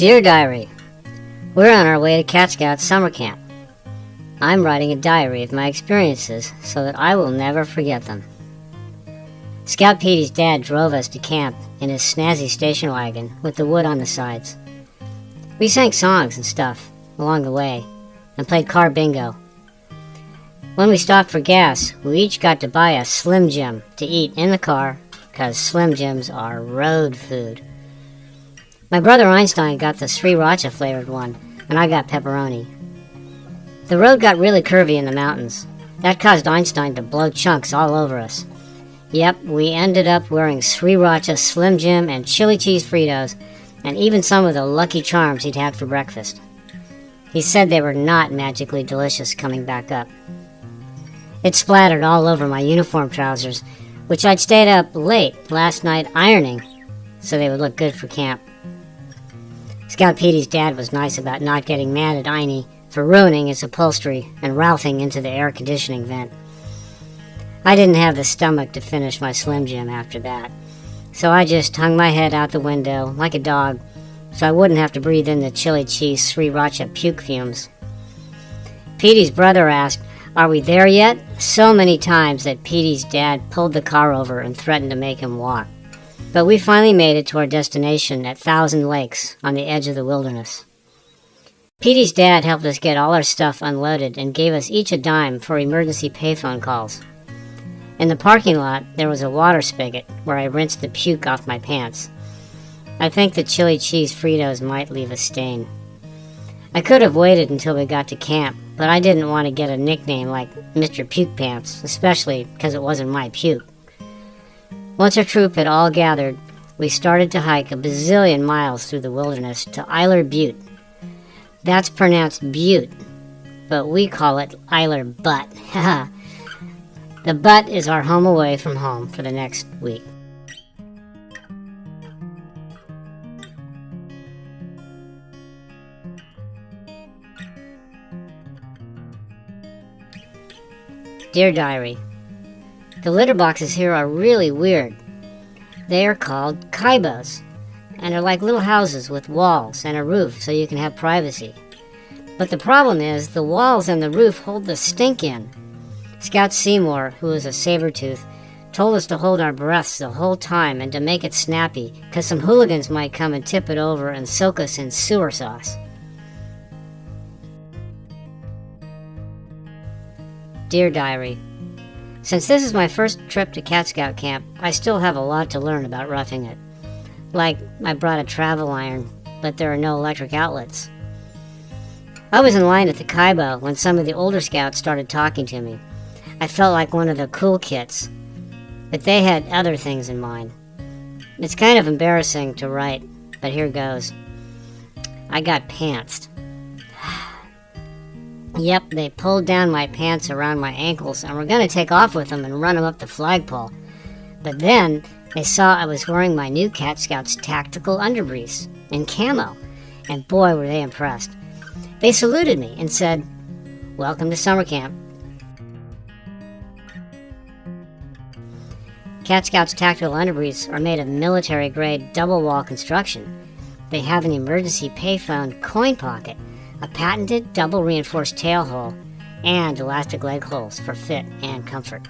Dear Diary, we're on our way to Cat Scout summer camp. I'm writing a diary of my experiences so that I will never forget them. Scout Petey's dad drove us to camp in his snazzy station wagon with the wood on the sides. We sang songs and stuff along the way and played car bingo. When we stopped for gas, we each got to buy a Slim Jim to eat in the car because Slim Jims are road food. My brother Einstein got the sriracha flavored one, and I got pepperoni. The road got really curvy in the mountains. That caused Einstein to blow chunks all over us. Yep, we ended up wearing sriracha Slim Jim and chili cheese Fritos, and even some of the Lucky Charms he'd had for breakfast. He said they were not magically delicious coming back up. It splattered all over my uniform trousers, which I'd stayed up late last night ironing so they would look good for camp. Scout Petey's dad was nice about not getting mad at Einie for ruining his upholstery and ralphing into the air conditioning vent. I didn't have the stomach to finish my Slim Jim after that, so I just hung my head out the window like a dog so I wouldn't have to breathe in the chili cheese sriracha puke fumes. Petey's brother asked, "Are we there yet?" so many times that Petey's dad pulled the car over and threatened to make him walk. But we finally made it to our destination at Thousand Lakes on the edge of the wilderness. Petey's dad helped us get all our stuff unloaded and gave us each a dime for emergency payphone calls. In the parking lot, there was a water spigot where I rinsed the puke off my pants. I think the chili cheese Fritos might leave a stain. I could have waited until we got to camp, but I didn't want to get a nickname like Mr. Puke Pants, especially because it wasn't my puke. Once our troop had all gathered, we started to hike a bazillion miles through the wilderness to Eiler Butte. That's pronounced Butte, but we call it Eiler Butte. The Butte is our home away from home for the next week. Dear Diary, the litter boxes here are really weird. They are called kaibos, and are like little houses with walls and a roof so you can have privacy. But the problem is the walls and the roof hold the stink in. Scout Seymour, who is a saber-tooth, told us to hold our breaths the whole time and to make it snappy, because some hooligans might come and tip it over and soak us in sewer sauce. Dear Diary, since this is my first trip to Cat Scout camp, I still have a lot to learn about roughing it. Like, I brought a travel iron, but there are no electric outlets. I was in line at the Kaibo when some of the older scouts started talking to me. I felt like one of the cool kids, but they had other things in mind. It's kind of embarrassing to write, but here goes. I got pantsed. Yep, they pulled down my pants around my ankles and were going to take off with them and run them up the flagpole. But then they saw I was wearing my new Cat Scouts tactical underbriefs in camo, and boy were they impressed. They saluted me and said, "Welcome to summer camp." Cat Scouts tactical underbriefs are made of military-grade double-wall construction. They have an emergency payphone coin pocket, a patented double-reinforced tail hole, and elastic leg holes for fit and comfort.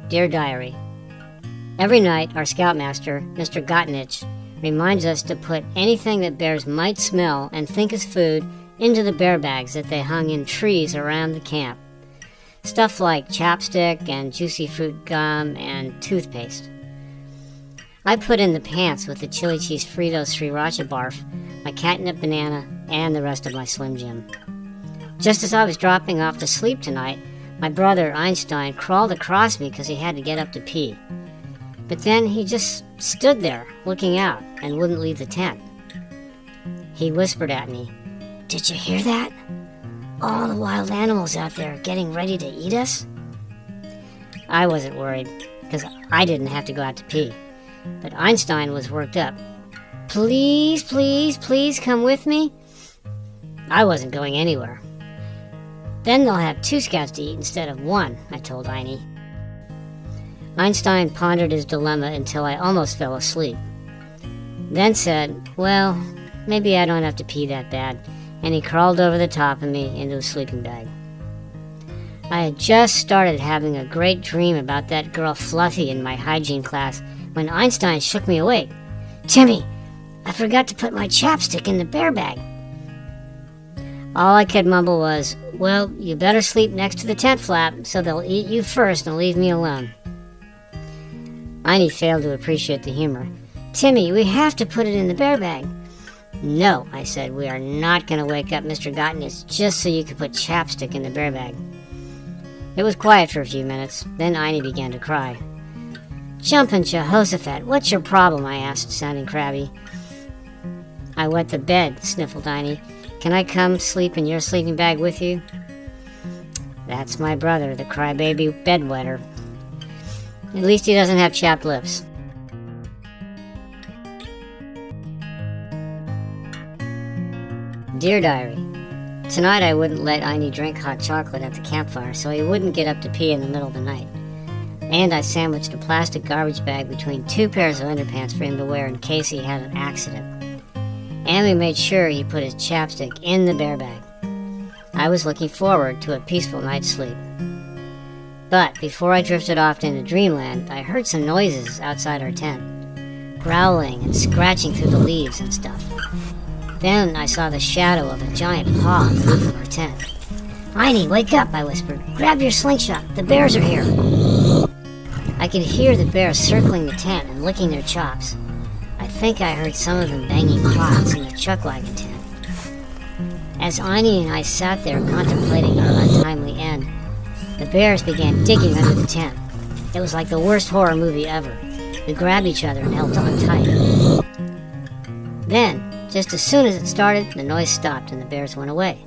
Dear Diary, every night our scoutmaster, Mr. Gotnich, reminds us to put anything that bears might smell and think is food into the bear bags that they hung in trees around the camp. Stuff like chapstick and juicy fruit gum and toothpaste. I put in the pants with the chili cheese Fritos sriracha barf, my catnip banana, and the rest of my Slim Jim. Just as I was dropping off to sleep tonight, my brother Einstein crawled across me because he had to get up to pee. But then he just stood there looking out and wouldn't leave the tent. He whispered at me, "Did you hear that? All the wild animals out there getting ready to eat us?" I wasn't worried, because I didn't have to go out to pee. But Einstein was worked up. "Please, please, please come with me." I wasn't going anywhere. "Then they'll have 2 scouts to eat instead of 1, I told Einie. Einstein pondered his dilemma until I almost fell asleep. Then said, "Well, maybe I don't have to pee that bad," and he crawled over the top of me into a sleeping bag. I had just started having a great dream about that girl Fluffy in my hygiene class when Einstein shook me awake. "Timmy, I forgot to put my chapstick in the bear bag." All I could mumble was, "Well, you better sleep next to the tent flap so they'll eat you first and leave me alone." Einie failed to appreciate the humor. "Timmy, we have to put it in the bear bag." "No," I said, "we are not going to wake up Mr. Gotnitz just so you can put chapstick in the bear bag." It was quiet for a few minutes. Then Einie began to cry. "Jumpin' Jehoshaphat, what's your problem?" I asked, sounding crabby. "I wet the bed," sniffled Einie. "Can I come sleep in your sleeping bag with you?" "That's my brother, the crybaby bedwetter. At least he doesn't have chapped lips." Dear Diary, tonight I wouldn't let Einie drink hot chocolate at the campfire so he wouldn't get up to pee in the middle of the night. And I sandwiched a plastic garbage bag between 2 pairs of underpants for him to wear in case he had an accident. And we made sure he put his chapstick in the bear bag. I was looking forward to a peaceful night's sleep. But before I drifted off into dreamland, I heard some noises outside our tent, growling and scratching through the leaves and stuff. Then I saw the shadow of a giant paw on the roof of our tent. "Einie, wake up," I whispered. "Grab your slingshot. The bears are here." I could hear the bears circling the tent and licking their chops. I think I heard some of them banging pots in the chuck wagon tent. As Einie and I sat there contemplating our untimely end, the bears began digging under the tent. It was like the worst horror movie ever. We grabbed each other and held on tight. Then, just as soon as it started, the noise stopped and the bears went away.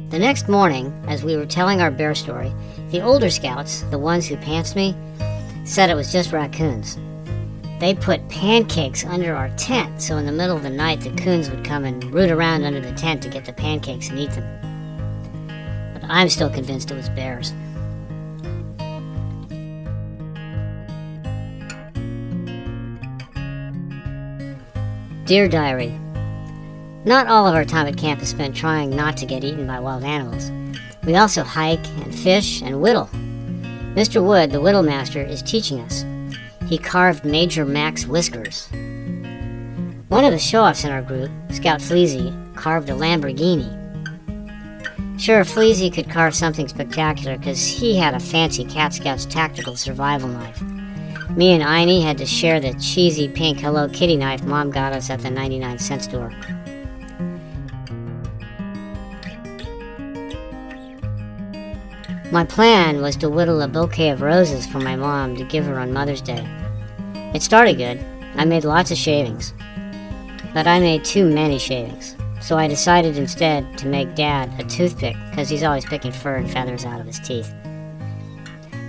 The next morning, as we were telling our bear story, the older scouts, the ones who pantsed me, said it was just raccoons. They put pancakes under our tent, so in the middle of the night the coons would come and root around under the tent to get the pancakes and eat them. But I'm still convinced it was bears. Dear Diary, not all of our time at camp is spent trying not to get eaten by wild animals. We also hike and fish and whittle. Mr. Wood, the whittle master, is teaching us. He carved Major Mac's whiskers. One of the show-offs in our group, Scout Fleazy, carved a Lamborghini. Sure, Fleazy could carve something spectacular because he had a fancy Cat Scouts tactical survival knife. Me and Einie had to share the cheesy pink Hello Kitty knife Mom got us at the 99-cent store. My plan was to whittle a bouquet of roses for my mom to give her on Mother's Day. It started good. I made lots of shavings. But I made too many shavings. So I decided instead to make Dad a toothpick because he's always picking fur and feathers out of his teeth.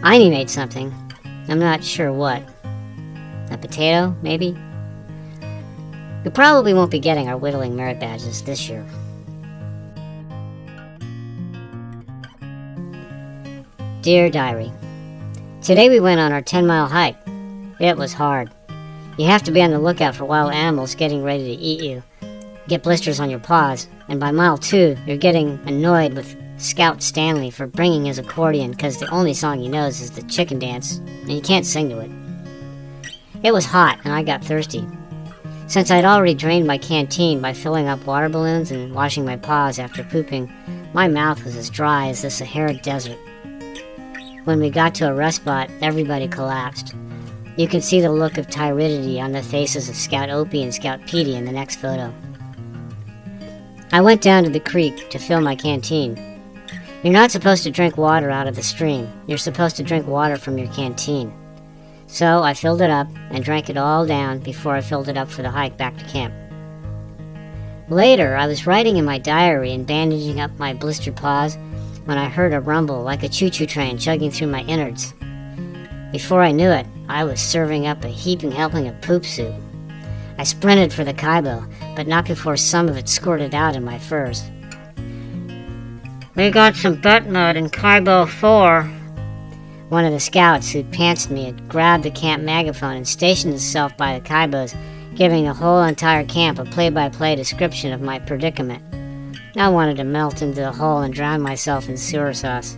Einie made something. I'm not sure what. A potato, maybe? We probably won't be getting our whittling merit badges this year. Dear Diary, today we went on our 10-mile hike. It was hard. You have to be on the lookout for wild animals getting ready to eat you, get blisters on your paws, and by mile 2, you're getting annoyed with Scout Stanley for bringing his accordion because the only song he knows is the chicken dance, and you can't sing to it. It was hot, and I got thirsty. Since I'd already drained my canteen by filling up water balloons and washing my paws after pooping, my mouth was as dry as the Sahara Desert. When we got to a rest spot, everybody collapsed. You can see the look of tyridity on the faces of Scout Opie and Scout Petey in the next photo. I went down to the creek to fill my canteen. You're not supposed to drink water out of the stream. You're supposed to drink water from your canteen. So I filled it up and drank it all down before I filled it up for the hike back to camp. Later, I was writing in my diary and bandaging up my blistered paws when I heard a rumble like a choo-choo train chugging through my innards. Before I knew it, I was serving up a heaping helping of poop soup. I sprinted for the kaibo, but not before some of it squirted out in my furs. "We got some butt mud in kaibo 4. One of the scouts who'd pantsed me had grabbed the camp megaphone and stationed himself by the kaibos, giving the whole entire camp a play-by-play description of my predicament. I wanted to melt into the hole and drown myself in sewer sauce.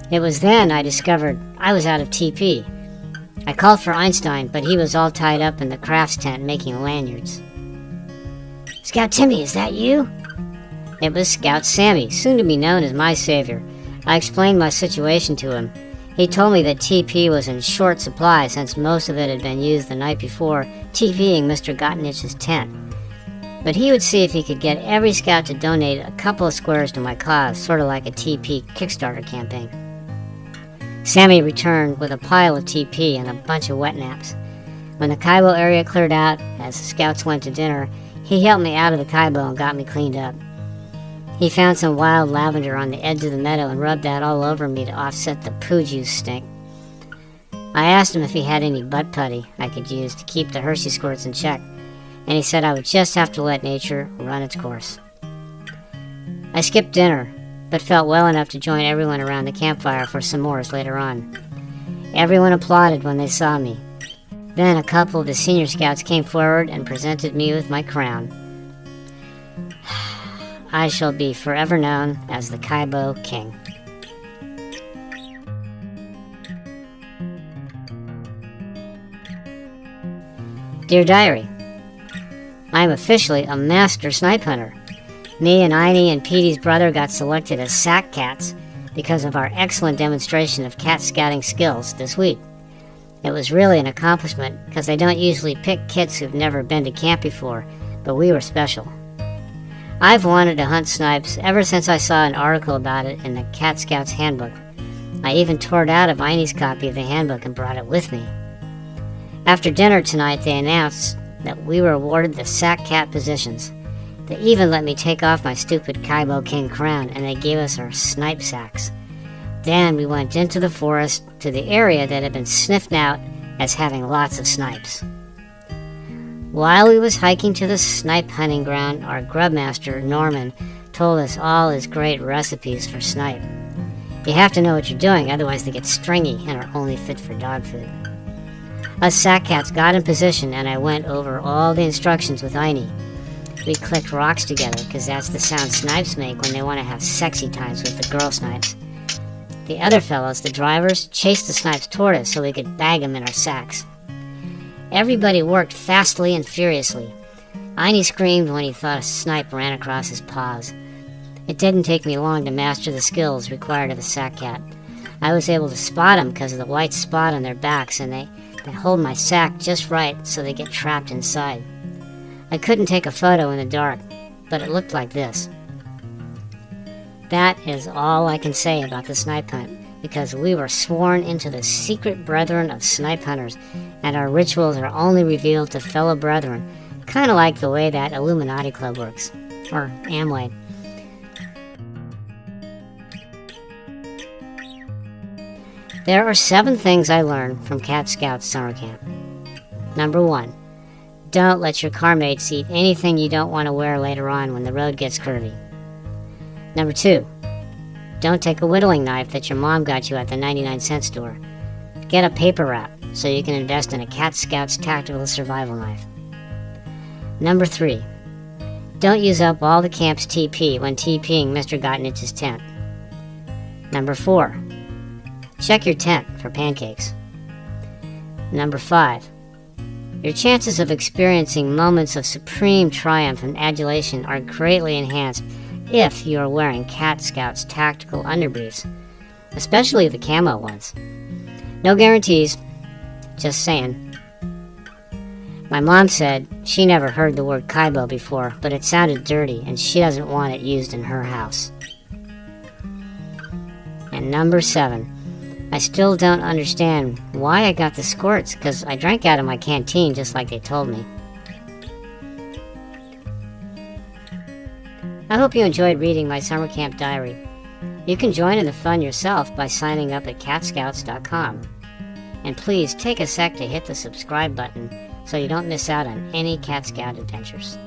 It was then I discovered I was out of TP. I called for Einstein, but he was all tied up in the crafts tent making lanyards. "Scout Timmy, is that you?" It was Scout Sammy, soon to be known as my savior. I explained my situation to him. He told me that TP was in short supply since most of it had been used the night before, TPing Mr. Gottenich's tent. But he would see if he could get every scout to donate a couple of squares to my cause, sort of like a TP Kickstarter campaign. Sammy returned with a pile of TP and a bunch of wet naps. When the kaibo area cleared out, as the scouts went to dinner, he helped me out of the kaibo and got me cleaned up. He found some wild lavender on the edge of the meadow and rubbed that all over me to offset the poo juice stink. I asked him if he had any butt putty I could use to keep the Hershey squirts in check, and he said I would just have to let nature run its course. I skipped dinner, but felt well enough to join everyone around the campfire for s'mores later on. Everyone applauded when they saw me. Then a couple of the senior scouts came forward and presented me with my crown. I shall be forever known as the Kaibo King. Dear Diary, I am officially a master snipe hunter. Me and Einie and Petey's brother got selected as sack cats because of our excellent demonstration of cat scouting skills this week. It was really an accomplishment because they don't usually pick kids who've never been to camp before, but we were special. I've wanted to hunt snipes ever since I saw an article about it in the Cat Scouts Handbook. I even tore it out of Einie's copy of the handbook and brought it with me. After dinner tonight, they announced that we were awarded the sack cat positions. They even let me take off my stupid Kaibo King crown, and they gave us our snipe sacks. Then we went into the forest to the area that had been sniffed out as having lots of snipes. While we was hiking to the snipe hunting ground, our grubmaster, Norman, told us all his great recipes for snipe. You have to know what you're doing, otherwise they get stringy and are only fit for dog food. Us sack cats got in position, and I went over all the instructions with Einie. We clicked rocks together, because that's the sound snipes make when they want to have sexy times with the girl snipes. The other fellows, the drivers, chased the snipes toward us so we could bag them in our sacks. Everybody worked fastly and furiously. Einie screamed when he thought a snipe ran across his paws. It didn't take me long to master the skills required of a sack cat. I was able to spot them because of the white spot on their backs, and they hold my sack just right so they get trapped inside. I couldn't take a photo in the dark, but it looked like this. That is all I can say about the snipe hunt, because we were sworn into the secret brethren of snipe hunters, and our rituals are only revealed to fellow brethren, kind of like the way that Illuminati Club works, or Amway. There are 7 things I learned from Cat Scouts Summer Camp. Number 1, don't let your car mates eat anything you don't want to wear later on when the road gets curvy. Number 2, don't take a whittling knife that your mom got you at the 99-cent store. Get a paper wrap so you can invest in a Cat Scouts tactical survival knife. Number 3, don't use up all the camp's TP when TPing Mr. Gottenich's tent. Number 4, check your tent for pancakes. Number 5, your chances of experiencing moments of supreme triumph and adulation are greatly enhanced if you are wearing Cat Scouts tactical underbriefs, especially the camo ones. No guarantees, just saying. My mom said she never heard the word Kaibo before, but it sounded dirty and she doesn't want it used in her house. And number 7, I still don't understand why I got the squirts, because I drank out of my canteen just like they told me. I hope you enjoyed reading my summer camp diary. You can join in the fun yourself by signing up at catscouts.com. And please take a sec to hit the subscribe button so you don't miss out on any Cat Scout adventures.